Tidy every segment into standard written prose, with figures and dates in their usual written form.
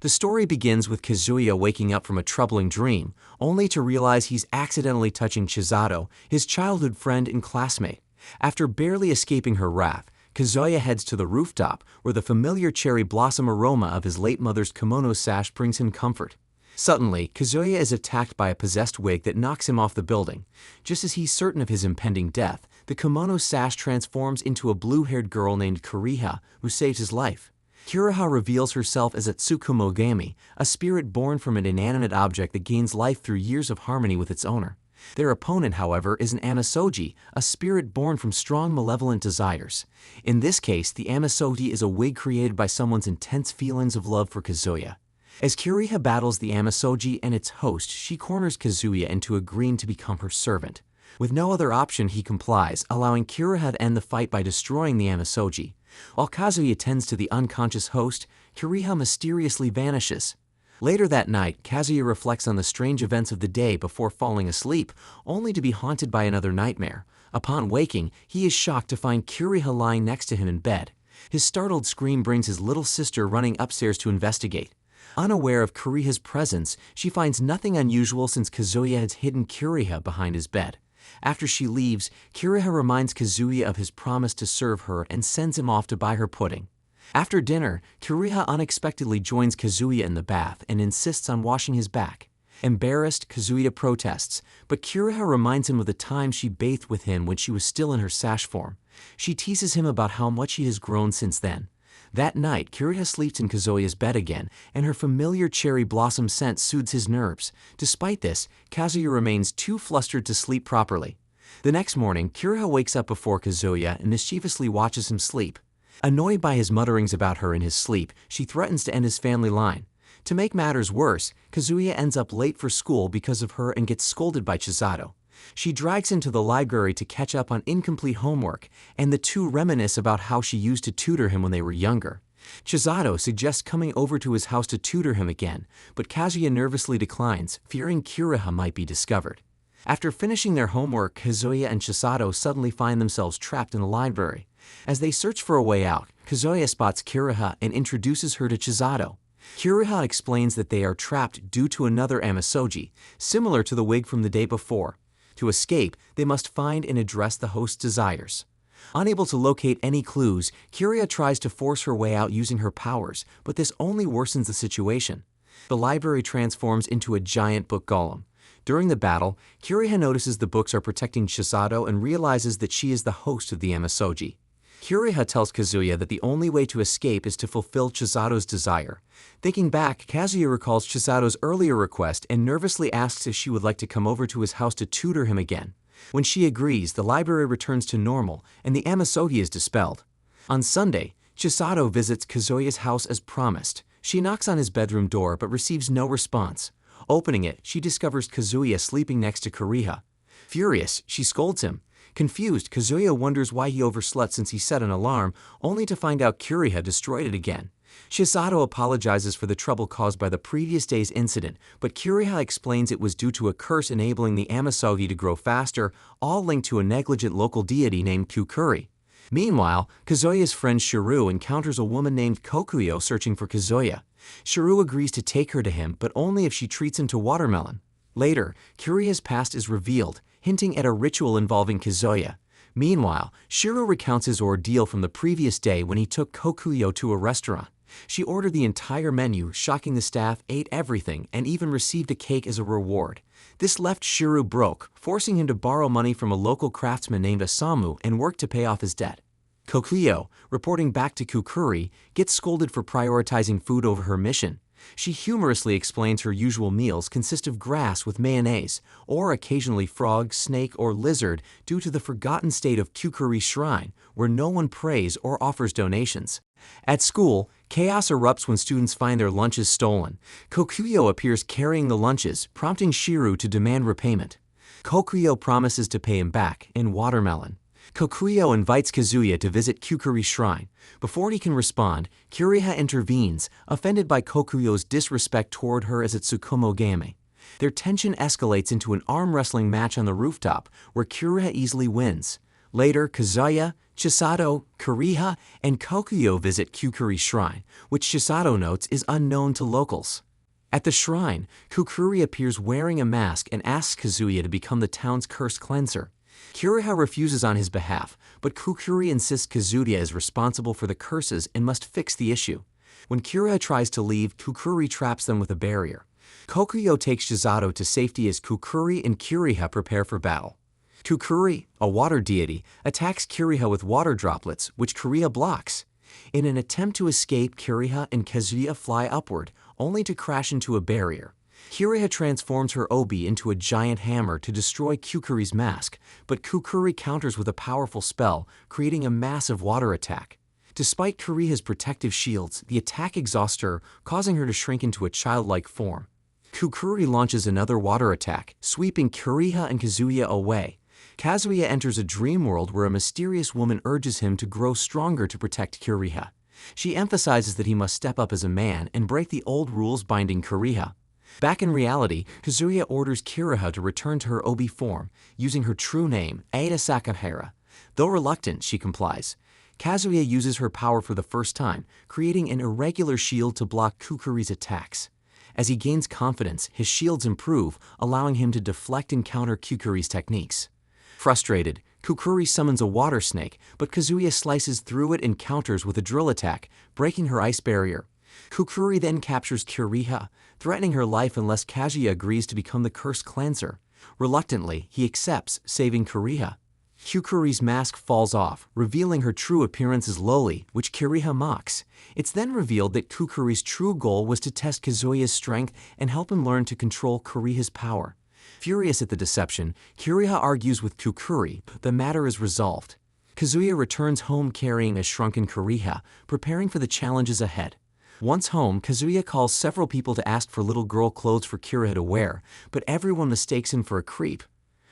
The story begins with Kazuya waking up from a troubling dream, only to realize he's accidentally touching Chisato, his childhood friend and classmate. After barely escaping her wrath, Kazuya heads to the rooftop, where the familiar cherry blossom aroma of his late mother's kimono sash brings him comfort. Suddenly, Kazuya is attacked by a possessed wig that knocks him off the building. Just as he's certain of his impending death, the kimono sash transforms into a blue-haired girl named Kuriha, who saves his life. Kuriha reveals herself as a Tsukumogami, a spirit born from an inanimate object that gains life through years of harmony with its owner. Their opponent, however, is an Amisoji, a spirit born from strong malevolent desires. In this case, the Amisoji is a wig created by someone's intense feelings of love for Kazuya. As Kuriha battles the Amisoji and its host, she corners Kazuya into agreeing to become her servant. With no other option, he complies, allowing Kuriha to end the fight by destroying the Amisoji. While Kazuya tends to the unconscious host, Kuriha mysteriously vanishes. Later that night, Kazuya reflects on the strange events of the day before falling asleep, only to be haunted by another nightmare. Upon waking, he is shocked to find Kuriha lying next to him in bed. His startled scream brings his little sister running upstairs to investigate. Unaware of Kuriha's presence, she finds nothing unusual since Kazuya has hidden Kuriha behind his bed. After she leaves, Kuriha reminds Kazuya of his promise to serve her and sends him off to buy her pudding. After dinner, Kuriha unexpectedly joins Kazuya in the bath and insists on washing his back. Embarrassed, Kazuya protests, but Kuriha reminds him of the time she bathed with him when she was still in her sash form. She teases him about how much he has grown since then. That night, Kuriha sleeps in Kazuya's bed again, and her familiar cherry blossom scent soothes his nerves. Despite this, Kazuya remains too flustered to sleep properly. The next morning, Kuriha wakes up before Kazuya and mischievously watches him sleep. Annoyed by his mutterings about her in his sleep, she threatens to end his family line. To make matters worse, Kazuya ends up late for school because of her and gets scolded by Chisato. She drags him to the library to catch up on incomplete homework, and the two reminisce about how she used to tutor him when they were younger. Chisato suggests coming over to his house to tutor him again, but Kazuya nervously declines, fearing Kuriha might be discovered. After finishing their homework, Kazuya and Chisato suddenly find themselves trapped in a library. As they search for a way out, Kazuya spots Kuriha and introduces her to Chisato. Kuriha explains that they are trapped due to another Amisoji, similar to the wig from the day before. To escape, they must find and address the host's desires. Unable to locate any clues, Kuriha tries to force her way out using her powers, but this only worsens the situation. The library transforms into a giant book golem. During the battle, Kuriha notices the books are protecting Chisato and realizes that she is the host of the Amisoji. Kuriha tells Kazuya that the only way to escape is to fulfill Chisato's desire. Thinking back, Kazuya recalls Chisato's earlier request and nervously asks if she would like to come over to his house to tutor him again. When she agrees, the library returns to normal and the Amisoji is dispelled. On Sunday, Chisato visits Kazuya's house as promised. She knocks on his bedroom door but receives no response. Opening it, she discovers Kazuya sleeping next to Kuriha. Furious, she scolds him. Confused, Kazuya wonders why he overslept since he set an alarm, only to find out Kuriha destroyed it again. Chisato apologizes for the trouble caused by the previous day's incident, but Kuriha explains it was due to a curse enabling the Amisoji to grow faster, all linked to a negligent local deity named Kukuri. Meanwhile, Kazuya's friend Shiru encounters a woman named Kokuyo searching for Kazuya. Shiru agrees to take her to him, but only if she treats him to watermelon. Later, Kuriha's past is revealed, hinting at a ritual involving Kazuya. Meanwhile, Shiru recounts his ordeal from the previous day when he took Kokuyo to a restaurant. She ordered the entire menu, shocking the staff, ate everything, and even received a cake as a reward. This left Shiru broke, forcing him to borrow money from a local craftsman named Osamu and work to pay off his debt. Kokuyo, reporting back to Kukuri, gets scolded for prioritizing food over her mission. She humorously explains her usual meals consist of grass with mayonnaise, or occasionally frog, snake, or lizard due to the forgotten state of Kukuri Shrine, where no one prays or offers donations. At school, chaos erupts when students find their lunches stolen. Kokuyo appears carrying the lunches, prompting Shiru to demand repayment. Kokuyo promises to pay him back in watermelon. Kokuyo invites Kazuya to visit Kukuri Shrine. Before he can respond, Kuriha intervenes, offended by Kokuyo's disrespect toward her as a Tsukumogami. Their tension escalates into an arm wrestling match on the rooftop, where Kuriha easily wins. Later, Kazuya, Chisato, Kiriha, and Kokuyo visit Kukuri's shrine, which Chisato notes is unknown to locals. At the shrine, Kukuri appears wearing a mask and asks Kazuya to become the town's cursed cleanser. Kiriha refuses on his behalf, but Kukuri insists Kazuya is responsible for the curses and must fix the issue. When Kiriha tries to leave, Kukuri traps them with a barrier. Kokuyo takes Chisato to safety as Kukuri and Kiriha prepare for battle. Kukuri, a water deity, attacks Kiriha with water droplets, which Kiriha blocks. In an attempt to escape, Kiriha and Kazuya fly upward, only to crash into a barrier. Kiriha transforms her obi into a giant hammer to destroy Kukuri's mask, but Kukuri counters with a powerful spell, creating a massive water attack. Despite Kiriha's protective shields, the attack exhausts her, causing her to shrink into a childlike form. Kukuri launches another water attack, sweeping Kiriha and Kazuya away. Kazuya enters a dream world where a mysterious woman urges him to grow stronger to protect Kiriha. She emphasizes that he must step up as a man and break the old rules binding Kiriha. Back in reality, Kazuya orders Kiriha to return to her obi form, using her true name, Ada Sakahara. Though reluctant, she complies. Kazuya uses her power for the first time, creating an irregular shield to block Kukuri's attacks. As he gains confidence, his shields improve, allowing him to deflect and counter Kukuri's techniques. Frustrated, Kukuri summons a water snake, but Kazuya slices through it and counters with a drill attack, breaking her ice barrier. Kukuri then captures Kiriha, threatening her life unless Kazuya agrees to become the cursed cleanser. Reluctantly, he accepts, saving Kiriha. Kukuri's mask falls off, revealing her true appearance as Loli, which Kiriha mocks. It's then revealed that Kukuri's true goal was to test Kazuya's strength and help him learn to control Kiriha's power. Furious at the deception, Kiriha argues with Kukuri, but the matter is resolved. Kazuya returns home carrying a shrunken Kiriha, preparing for the challenges ahead. Once home, Kazuya calls several people to ask for little girl clothes for Kiriha to wear, but everyone mistakes him for a creep.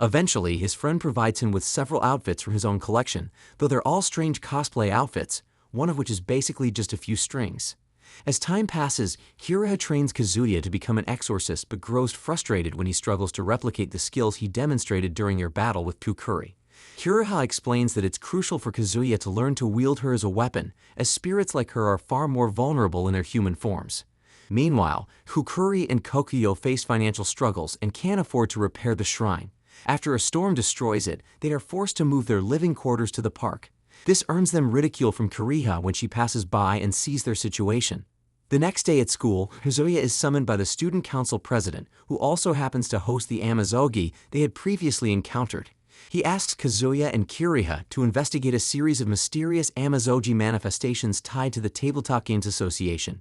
Eventually, his friend provides him with several outfits from his own collection, though they're all strange cosplay outfits, one of which is basically just a few strings. As time passes, Kiriha trains Kazuya to become an exorcist but grows frustrated when he struggles to replicate the skills he demonstrated during their battle with Kukuri. Kiriha explains that it's crucial for Kazuya to learn to wield her as a weapon, as spirits like her are far more vulnerable in their human forms. Meanwhile, Kukuri and Kokuyo face financial struggles and can't afford to repair the shrine. After a storm destroys it, they are forced to move their living quarters to the park. This earns them ridicule from Kiriha when she passes by and sees their situation. The next day at school, Kazuya is summoned by the student council president, who also happens to host the Amazogi they had previously encountered. He asks Kazuya and Kiriha to investigate a series of mysterious Amazogi manifestations tied to the Tabletop Games Association.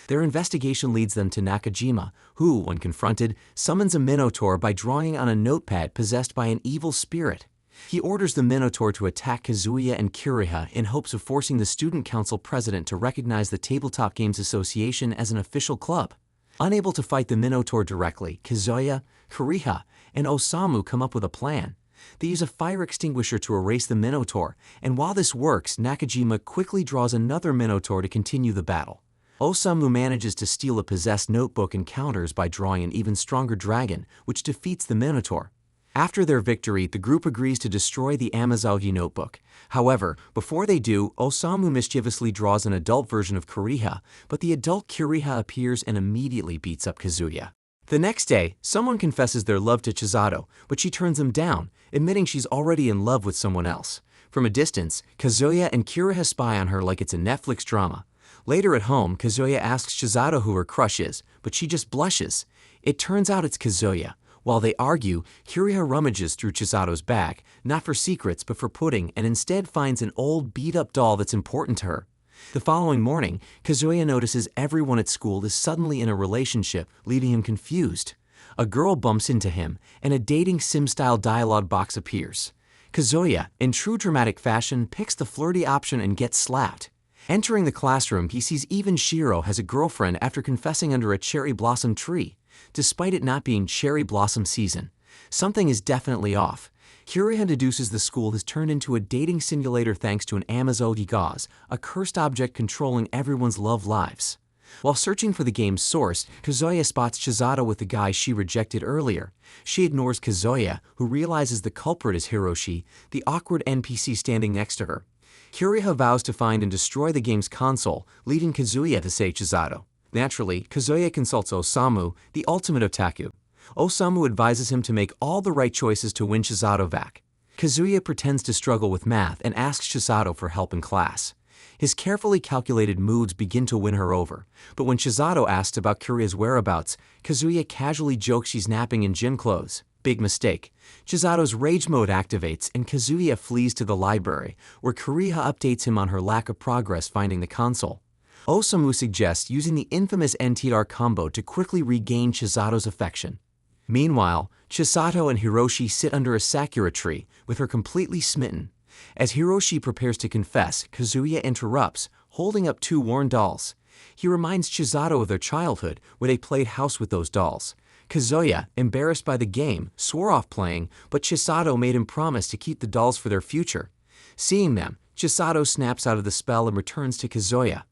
Their investigation leads them to Nakajima, who, when confronted, summons a Minotaur by drawing on a notepad possessed by an evil spirit. He orders the Minotaur to attack Kazuya and Kiriha in hopes of forcing the student council president to recognize the Tabletop Games Association as an official club. Unable to fight the Minotaur directly, Kazuya, Kiriha, and Osamu come up with a plan. They use a fire extinguisher to erase the Minotaur, and while this works, Nakajima quickly draws another Minotaur to continue the battle. Osamu manages to steal a possessed notebook and counters by drawing an even stronger dragon, which defeats the Minotaur. After their victory, the group agrees to destroy the Amazogi notebook. However, before they do, Osamu mischievously draws an adult version of Kiriha, but the adult Kiriha appears and immediately beats up Kazuya. The next day, someone confesses their love to Chisato, but she turns him down, admitting she's already in love with someone else. From a distance, Kazuya and Kiriha spy on her like it's a Netflix drama. Later at home, Kazuya asks Chisato who her crush is, but she just blushes. It turns out it's Kazuya. While they argue, Kiriha rummages through Chisato's bag, not for secrets but for pudding, and instead finds an old beat-up doll that's important to her. The following morning, Kazuya notices everyone at school is suddenly in a relationship, leaving him confused. A girl bumps into him, and a dating sim-style dialogue box appears. Kazuya, in true dramatic fashion, picks the flirty option and gets slapped. Entering the classroom, he sees even Shiro has a girlfriend after confessing under a cherry blossom tree. Despite it not being cherry blossom season, something is definitely off. Kiriha deduces the school has turned into a dating simulator thanks to an Amazogi gauze, a cursed object controlling everyone's love lives. While searching for the game's source, Kazuya spots Chisato with the guy she rejected earlier. She ignores Kazuya, who realizes the culprit is Hiroshi, the awkward NPC standing next to her. Kiriha vows to find and destroy the game's console, leading Kazuya to save Chisato. Naturally, Kazuya consults Osamu, the ultimate otaku. Osamu advises him to make all the right choices to win Chisato back. Kazuya pretends to struggle with math and asks Chisato for help in class. His carefully calculated moves begin to win her over, but when Chisato asks about Kiriha's whereabouts, Kazuya casually jokes she's napping in gym clothes. Big mistake. Chisato's rage mode activates and Kazuya flees to the library, where Kiriha updates him on her lack of progress finding the console. Osamu suggests using the infamous NTR combo to quickly regain Chisato's affection. Meanwhile, Chisato and Hiroshi sit under a sakura tree, with her completely smitten. As Hiroshi prepares to confess, Kazuya interrupts, holding up two worn dolls. He reminds Chisato of their childhood, where they played house with those dolls. Kazuya, embarrassed by the game, swore off playing, but Chisato made him promise to keep the dolls for their future. Seeing them, Chisato snaps out of the spell and returns to Kazuya.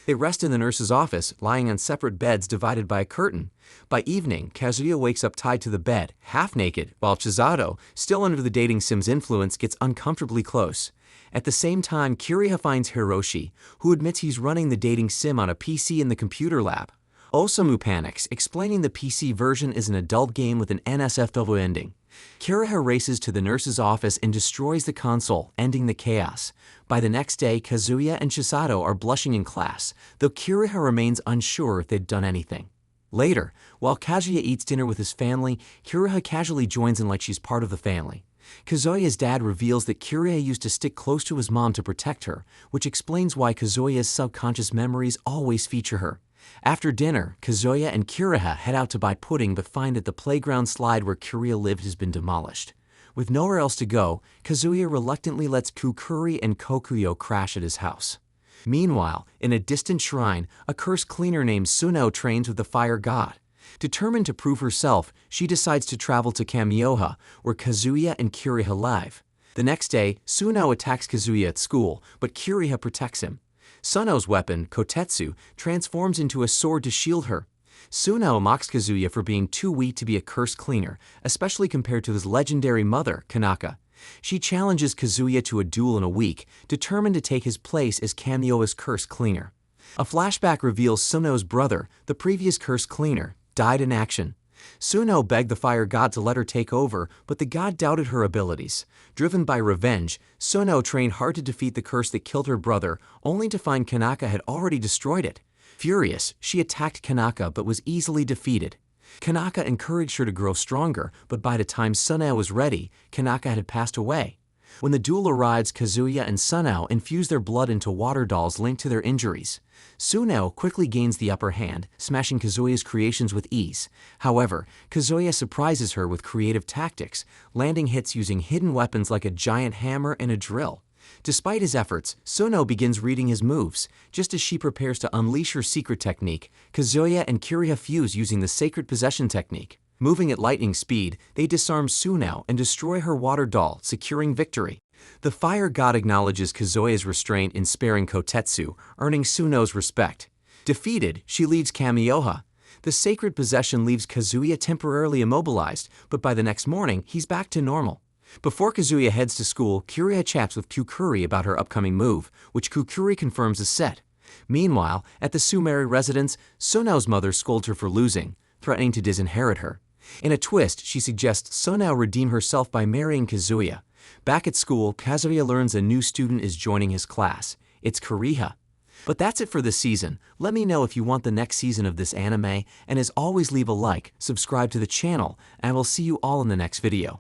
They rest in the nurse's office, lying on separate beds divided by a curtain. By evening, Kazuya wakes up tied to the bed, half naked, while Chisato, still under the dating sim's influence, gets uncomfortably close. At the same time, Kiriha finds Hiroshi, who admits he's running the dating sim on a PC in the computer lab. Osamu panics, explaining the PC version is an adult game with an NSFW ending. Kiriha races to the nurse's office and destroys the console, ending the chaos. By the next day, Kazuya and Chisato are blushing in class, though Kiriha remains unsure if they'd done anything. Later, while Kazuya eats dinner with his family, Kiriha casually joins in like she's part of the family. Kazuya's dad reveals that Kiriha used to stick close to his mom to protect her, which explains why Kazuya's subconscious memories always feature her. After dinner, Kazuya and Kiriha head out to buy pudding but find that the playground slide where Kiriha lived has been demolished. With nowhere else to go, Kazuya reluctantly lets Kukuri and Kokuyo crash at his house. Meanwhile, in a distant shrine, a cursed cleaner named Sunao trains with the fire god. Determined to prove herself, she decides to travel to Kamioha, where Kazuya and Kiriha live. The next day, Sunao attacks Kazuya at school, but Kiriha protects him. Sunao's weapon, Kotetsu, transforms into a sword to shield her. Sunao mocks Kazuya for being too weak to be a cursed cleaner, especially compared to his legendary mother, Kanaka. She challenges Kazuya to a duel in a week, determined to take his place as Kamioha's cursed cleaner. A flashback reveals Sunao's brother, the previous cursed cleaner, died in action. Sunao begged the fire god to let her take over, but the god doubted her abilities. Driven by revenge, Sunao trained hard to defeat the curse that killed her brother, only to find Kanaka had already destroyed it. Furious, she attacked Kanaka but was easily defeated. Kanaka encouraged her to grow stronger, but by the time Sunao was ready, Kanaka had passed away. When the duel arrives, Kazuya and Sunao infuse their blood into water dolls linked to their injuries. Sunao quickly gains the upper hand, smashing Kazuya's creations with ease. However, Kazuya surprises her with creative tactics, landing hits using hidden weapons like a giant hammer and a drill. Despite his efforts, Sunao begins reading his moves. Just as she prepares to unleash her secret technique, Kazuya and Kiriha fuse using the sacred possession technique. Moving at lightning speed, they disarm Sunao and destroy her water doll, securing victory. The fire god acknowledges Kazuya's restraint in sparing Kotetsu, earning Sunao's respect. Defeated, she leaves Kamioha. The sacred possession leaves Kazuya temporarily immobilized, but by the next morning, he's back to normal. Before Kazuya heads to school, Kiriha chats with Kukuri about her upcoming move, which Kukuri confirms is set. Meanwhile, at the Sumeri residence, Sunao's mother scolds her for losing, threatening to disinherit her. In a twist, she suggests Sunao redeem herself by marrying Kazuya. Back at school, Kazuya learns a new student is joining his class. It's Kiriha. But that's it for this season. Let me know if you want the next season of this anime, and as always leave a like, subscribe to the channel, and I will see you all in the next video.